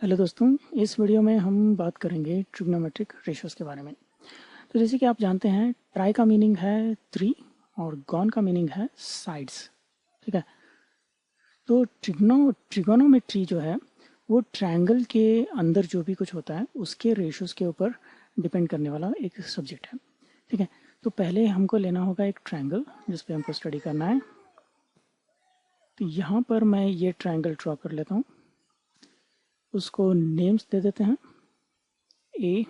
Hello दोस्तों, इस video में हम बात करेंगे ट्रिग्नोमेट्रिक रेशियोज के बारे में। तो जैसे कि आप जानते हैं, ट्राई का मीनिंग है 3 और गॉन का मीनिंग है साइड्स। ठीक है, तो ट्रिगोनोमेट्री जो है वो ट्रायंगल के अंदर जो भी कुछ होता है उसके रेशियोज के ऊपर डिपेंड करने वाला एक सब्जेक्ट है। ठीक है, तो पहले हमको लेना होगा एक ट्रायंगल जिस पे हमको स्टडी करना है। तो यहाँ पर मैं ये ट्रायंगल ड्रॉ कर लेता हूँ, उसको नेम्स दे देते हैं ए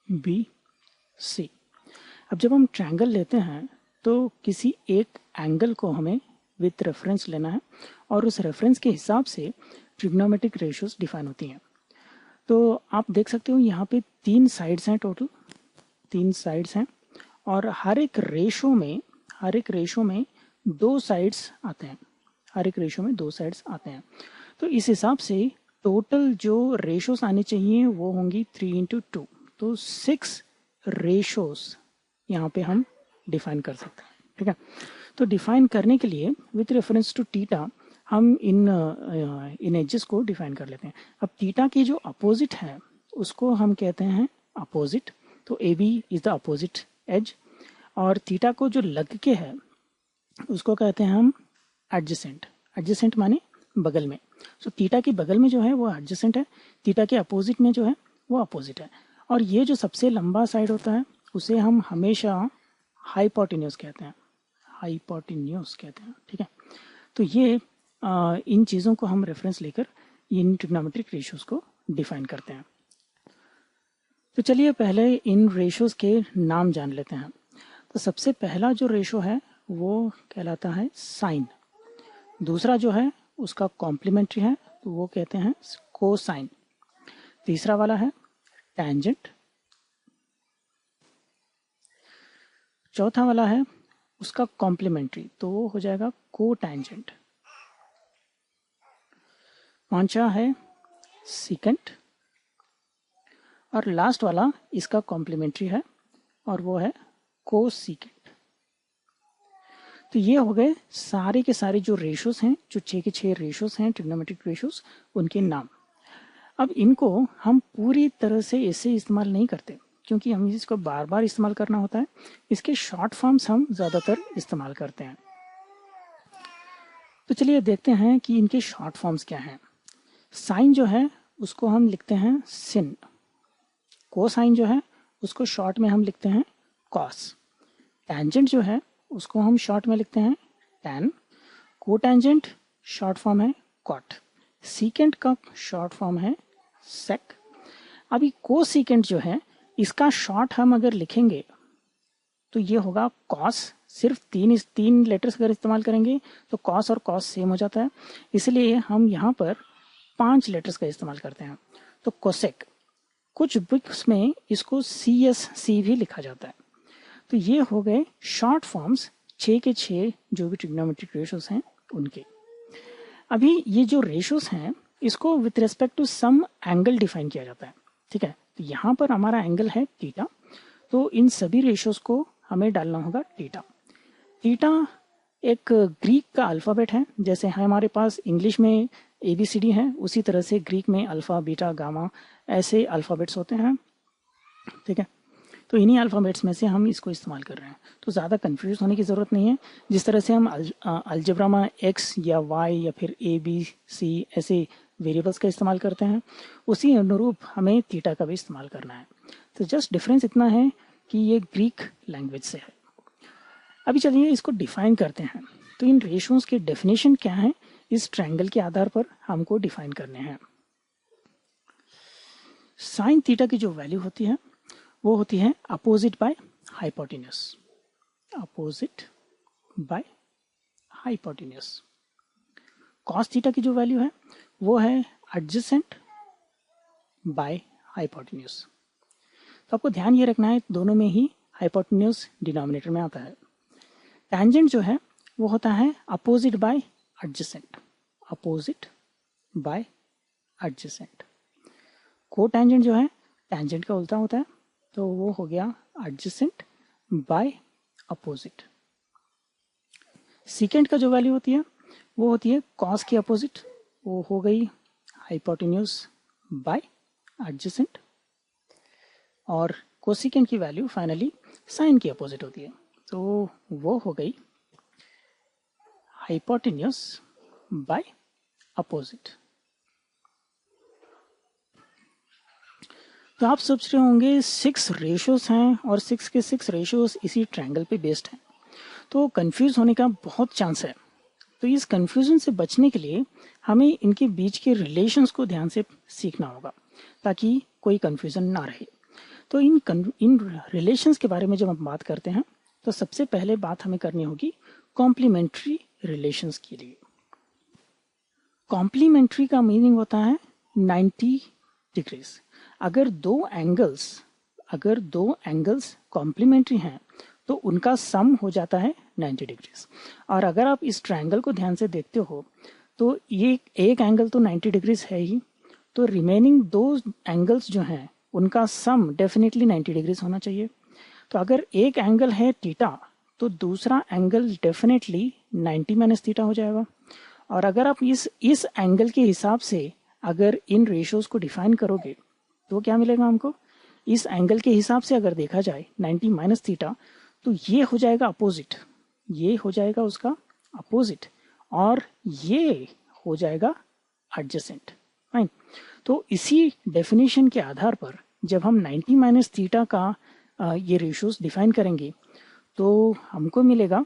बी सी। अब जब हम ट्रायंगल लेते हैं तो किसी एक एंगल को हमें विथ रेफरेंस लेना है और उस रेफरेंस के हिसाब से ट्रिग्नोमेट्रिक रेशियोज डिफाइन होती हैं। तो आप देख सकते हो यहाँ पे 3 साइड्स हैं, टोटल 3 साइड्स हैं और हर एक रेशो में 2 साइड्स आते हैं। हर एक रेशो में 2 साइड्स आते हैं। तो इस हिसाब से टोटल जो रेशोस आने चाहिए वो होंगी 3×2, तो 6 रेशोस यहाँ पे हम डिफाइन कर सकते हैं। ठीक है, तो डिफाइन करने के लिए विथ रेफरेंस टू थीटा हम इन एजेस को डिफाइन कर लेते हैं। अब थीटा की जो अपोजिट है उसको हम कहते हैं अपोजिट, तो A B is the opposite edge, और थीटा को जो लग के है उसको कहते हैं हम एडजेसेंट। एडजेसेंट माने बगल में। सो थीटा के बगल में जो है वो एडजेसेंट है, थीटा के अपोजिट में जो है वो अपोजिट है। और ये जो सबसे लंबा साइड होता है उसे हम हमेशा हाइपोटेन्यूज कहते हैं। हाइपोटेन्यूज कहते हैं। ठीक है, तो ये इन चीज़ों को हम रेफरेंस लेकर इन ट्रिग्नोमेट्रिक रेशियोज को डिफाइन करते हैं। तो चलिए पहले इन रेशियोज के नाम जान लेते हैं। तो सबसे पहला जो रेशो है वो कहलाता है साइन। दूसरा जो है उसका कॉम्प्लीमेंट्री है तो वो कहते हैं कोसाइन। तीसरा वाला है टैंजेंट। चौथा वाला है उसका कॉम्प्लीमेंट्री तो वो हो जाएगा को टैंजेंट। पांचवा है सीकेंट और लास्ट वाला इसका कॉम्प्लीमेंट्री है और वो है को सीकेंट। तो ये हो गए सारे के सारे जो रेशोस हैं, जो 6 के 6 रेशोस हैं ट्रिग्नोमेट्रिक रेशोस, उनके नाम। अब इनको हम पूरी तरह से ऐसे इस्तेमाल नहीं करते क्योंकि हमें इसको बार बार इस्तेमाल करना होता है। इसके शॉर्ट फॉर्म्स हम ज़्यादातर इस्तेमाल करते हैं। तो चलिए देखते हैं कि इनके शॉर्ट फॉर्म्स क्या हैं। साइन जो है उसको हम लिखते हैं सिन। कोसाइन जो है उसको शॉर्ट में हम लिखते हैं कॉस। टैंजेंट जो है उसको हम शॉर्ट में लिखते हैं टैन। कोटैंजेंट शॉर्ट फॉर्म है कॉट। सीकेंट का शॉर्ट फॉर्म है सेक। अभी को सीकेंट जो है इसका शॉर्ट हम अगर लिखेंगे तो ये होगा कॉस। सिर्फ तीन लेटर्स अगर इस्तेमाल करेंगे तो कॉस और कॉस सेम हो जाता है, इसलिए हम यहाँ पर 5 लेटर्स का इस्तेमाल करते हैं। तो कोसेक, कुछ बुक्स में इसको CSC भी लिखा जाता है। तो ये हो गए शॉर्ट फॉर्म्स 6 के 6 जो भी ट्रिग्नोमेट्रिक रेशोस हैं उनके। अभी ये जो रेशोस हैं इसको with respect to some angle define किया जाता है। ठीक है, तो यहाँ पर हमारा एंगल है थीटा, तो इन सभी रेशोस को हमें डालना होगा थीटा। थीटा एक ग्रीक का अल्फ़ाबेट है, जैसे हमारे पास इंग्लिश में ABCD है उसी तरह से ग्रीक में अल्फ़ा बीटा गामा ऐसे अल्फ़ाबेट्स होते हैं। ठीक है, तो इन्हीं अल्फ़ाबेट्स में से हम इसको इस्तेमाल कर रहे हैं, तो ज़्यादा कंफ्यूज होने की ज़रूरत नहीं है। जिस तरह से हम अलजेब्रा में एक्स या वाई या फिर ABC ऐसे वेरिएबल्स का इस्तेमाल करते हैं उसी अनुरूप हमें थीटा का भी इस्तेमाल करना है। तो जस्ट डिफरेंस इतना है कि ये ग्रीक लैंग्वेज से है। अभी चलिए इसको डिफाइन करते हैं। तो इन रेशोस के डेफिनेशन क्या है इस ट्रायंगल के आधार पर हमको डिफाइन करने हैं। साइन थीटा की जो वैल्यू होती है वो होती है opposite by hypotenuse. Opposite by hypotenuse. Cos theta की जो वैल्यू है वो है एडजेसेंट बाय हाइपोटेन्यूज। तो आपको ध्यान ये रखना है दोनों में ही हाइपोटेन्यूज डिनोमिनेटर में आता है। टैंजेंट जो है वो होता है opposite bye adjacent. Opposite bye adjacent. Cotangent जो है टैंजेंट का उल्टा होता है, तो वो हो गया एडजेसेंट बाय अपोजिट। सीकेंट का जो वैल्यू होती है वो होती है कॉस की अपोजिट, वो हो गई हाइपोटेन्यूज बाय एडजेसेंट, और कोसिकेंट की वैल्यू फाइनली साइन की अपोजिट होती है, तो वो हो गई हाइपोटेन्यूस बाय अपोजिट। तो आप सोच रहे होंगे 6 रेशोज हैं और 6 के 6 रेशोज इसी ट्रायंगल पे बेस्ड हैं, तो कंफ्यूज होने का बहुत चांस है। तो इस कंफ्यूजन से बचने के लिए हमें इनके बीच के रिलेशंस को ध्यान से सीखना होगा ताकि कोई कंफ्यूजन ना रहे। तो इन रिलेशंस के बारे में जब हम बात करते हैं तो सबसे पहले बात हमें करनी होगी कॉम्प्लीमेंट्री रिलेशंस के लिए। कॉम्प्लीमेंट्री का मीनिंग होता है 90 डिग्रीज। अगर दो एंगल्स कॉम्प्लीमेंट्री हैं तो उनका सम हो जाता है 90 डिग्रीज। और अगर आप इस ट्रायंगल को ध्यान से देखते हो तो ये एक एंगल तो 90 डिग्रीज है ही, तो रिमेनिंग दो एंगल्स जो हैं उनका सम डेफिनेटली 90 डिग्रीज होना चाहिए। तो अगर एक एंगल है थीटा तो दूसरा एंगल डेफिनेटली 90 माइनस थीटा हो जाएगा। और अगर आप इस एंगल के हिसाब से अगर इन रेशियोज को डिफाइन करोगे तो क्या मिलेगा हमको, इस एंगल के हिसाब से अगर देखा जाए 90 माइनस थीटा तो ये हो जाएगा अपोजिट, ये हो जाएगा उसका अपोजिट, और ये हो जाएगा एडजेसेंट। फाइन। तो इसी डेफिनेशन के आधार पर जब हम 90 माइनस थीटा का ये रेशियोज डिफाइन करेंगे तो हमको मिलेगा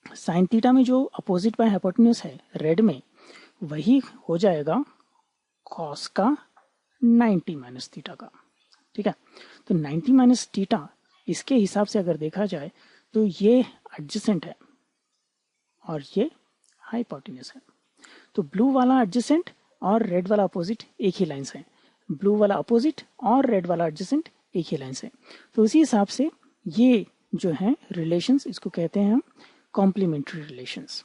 साइन थीटा में जो अपोजिट बाय हाइपोटेन्यूज है रेड में, वही हो जाएगा कॉस का 90 माइनस थीटा का। ठीक है, तो 90 माइनस थीटा इसके हिसाब से अगर देखा जाए तो ये एडजेसेंट है और ये हाइपोटेन्यूज है। तो ब्लू वाला एडजेसेंट और रेड वाला अपोजिट एक ही लाइन है, ब्लू वाला अपोजिट और रेड वाला एडजेसेंट एक ही लाइन है। तो उसी हिसाब से ये जो है रिलेशंस, इसको कहते हैं हम कॉम्प्लीमेंट्री रिलेशंस।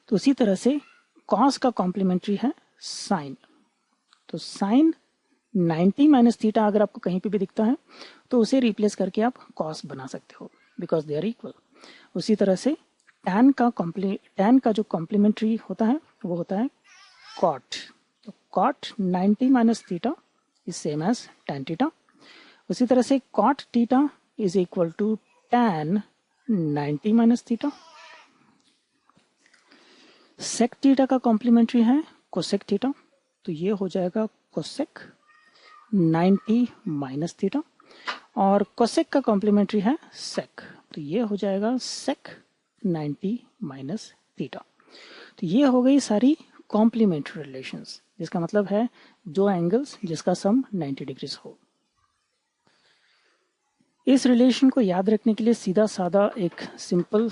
तो उसी तरह से कॉस का कॉम्प्लीमेंट्री है साइन। तो साइन 90 माइनस थीटा अगर आपको कहीं पे भी दिखता है तो उसे रिप्लेस करके आप कॉस बना सकते हो बिकॉज दे आर इक्वल। उसी तरह से टैन का जो कॉम्प्लीमेंट्री होता है वो होता है कॉट। तो cot 90 minus theta is same as tan theta. उसी तरह से cot theta is equal to tan 90 minus theta. Sec theta का कॉम्प्लीमेंट्री है कोसेक थीटा, तो ये हो जाएगा कोसेक 90 माइनस थीटा। और कोसेक का कॉम्प्लीमेंट्री है सेक, तो ये हो जाएगा सेक 90 माइनस थीटा। तो ये हो गई सारी कॉम्प्लीमेंट्री रिलेशंस, जिसका मतलब है दो एंगल्स जिसका सम 90 डिग्रीज हो। इस रिलेशन को याद रखने के लिए सीधा साधा एक सिंपल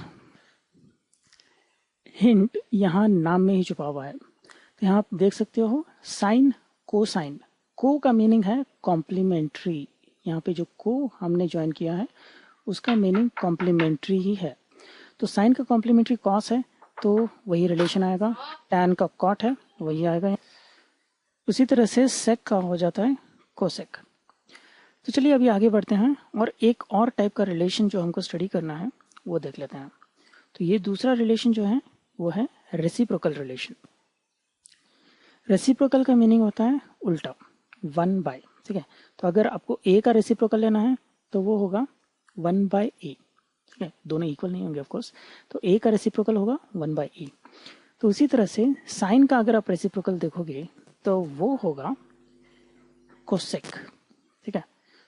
हिंट यहाँ नाम में ही छुपा हुआ है। तो यहाँ आप देख सकते हो साइन कोसाइन, को का मीनिंग है कॉम्प्लीमेंट्री। यहाँ पे जो को हमने ज्वाइन किया है उसका मीनिंग कॉम्प्लीमेंट्री ही है। तो साइन का कॉम्प्लीमेंट्री कॉस है तो वही रिलेशन आएगा, टैन का कॉट है वही आएगा। उसी तरह से सेक का हो जाता है कोसेक। तो चलिए अभी आगे बढ़ते हैं और एक और टाइप का रिलेशन जो हमको स्टडी करना है वो देख लेते हैं। तो ये दूसरा रिलेशन जो है वो है रेसिप्रोकल रिलेशन। रेसिप्रोकल का मीनिंग होता है उल्टा, 1 बाय। ठीक है, तो अगर आपको ए का रेसिप्रोकल लेना है तो वो होगा 1 बाय ए। ठीक है, दोनों इक्वल नहीं होंगे ऑफकोर्स, तो ए का रेसिप्रोकल होगा 1 बाय ए। तो उसी तरह से साइन का अगर आप रेसिप्रोकल देखोगे तो वो होगा कोसेक। ठीक है,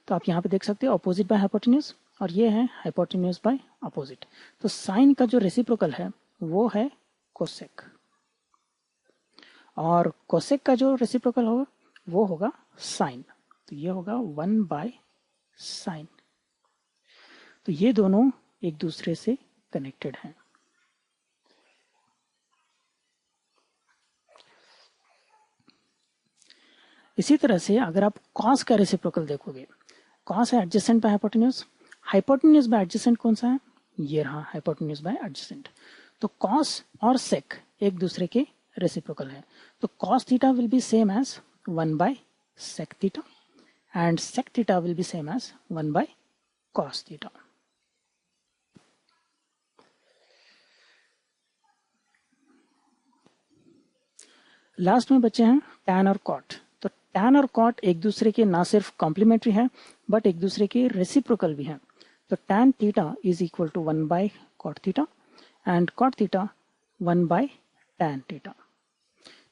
तो आप यहाँ पे देख सकते हो अपोजिट बाय हाइपोटेन्यूज और ये है हाइपोटेन्यूज बाय अपोजिट। तो साइन का जो रेसिप्रोकल है वो है कोसेक, और कोसेक का जो रेसिप्रोकल होगा वो होगा साइन। तो ये होगा 1 बाय साइन। तो ये दोनों एक दूसरे से कनेक्टेड हैं। इसी तरह से अगर आप कॉस का रेसिप्रोकल देखोगे, कॉस है adjacent by hypotenuse, hypotenuse by adjacent कौन सा है, ये रहा हाइपोटेन्यूज बाय एडजेसेंट। तो कॉस और सेक एक दूसरे के रेसिप्रोकल है। तो cos theta will be same as 1 by sec theta and sec theta will be same as 1 by cos theta. Last में बचे हैं टैन और कॉट। तो टैन और कॉट एक दूसरे के ना सिर्फ कॉम्प्लीमेंट्री हैं बट एक दूसरे के रेसिप्रोकल भी हैं। तो tan theta is equal to 1 by cot theta and cot theta 1 by tan theta.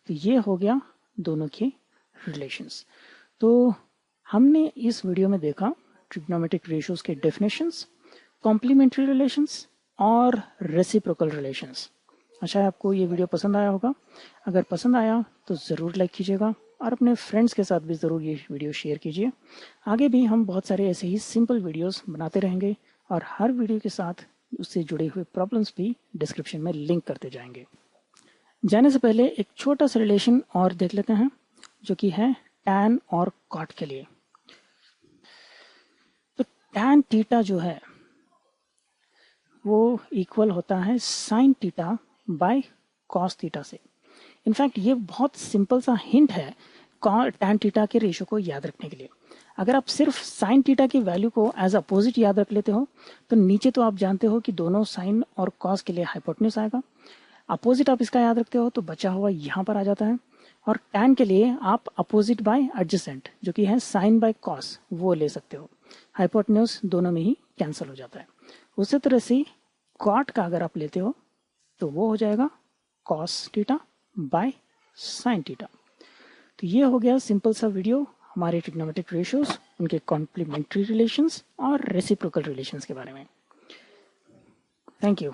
तो ये हो गया दोनों के रिलेशंस। तो हमने इस वीडियो में देखा ट्रिग्नोमेट्रिक रेशियोज के डेफिनेशंस, कॉम्प्लीमेंट्री रिलेशंस और रेसिप्रोकल रिलेशंस। अच्छा है आपको ये वीडियो पसंद आया होगा। अगर पसंद आया तो ज़रूर लाइक कीजिएगा और अपने फ्रेंड्स के साथ भी ज़रूर ये वीडियो शेयर कीजिए। आगे भी हम बहुत सारे ऐसे ही सिंपल वीडियोस बनाते रहेंगे और हर वीडियो के साथ उससे जुड़े हुए प्रॉब्लम्स भी डिस्क्रिप्शन में लिंक करते जाएंगे। जाने से पहले एक छोटा सा रिलेशन और देख लेते हैं जो कि है टैन और कॉट के लिए। तो टैन थीटा जो है वो इक्वल होता है sine theta by cos theta से। इनफैक्ट ये बहुत सिंपल सा हिंट है टैन थीटा के रेशियो को याद रखने के लिए। अगर आप सिर्फ साइन थीटा की वैल्यू को एज अपोजिट याद रख लेते हो तो नीचे तो आप जानते हो कि दोनों साइन और कॉस के लिए हाइपोटेन्यूज आएगा। अपोजिट आप इसका याद रखते हो तो बचा हुआ यहाँ पर आ जाता है। और टैन के लिए आप अपोजिट बाय एडजेसेंट जो कि है साइन बाय कॉस वो ले सकते हो। हाइपोटेन्यूज दोनों में ही कैंसिल हो जाता है। उसी तरह से कॉट का अगर आप लेते हो तो वो हो जाएगा cos theta by sine theta. तो ये हो गया सिंपल सा वीडियो हमारे ट्रिग्नोमेट्रिक रेशियोज, उनके कॉम्प्लीमेंट्री रिलेशंस और रेसिप्रोकल रिलेशंस के बारे में। Thank you.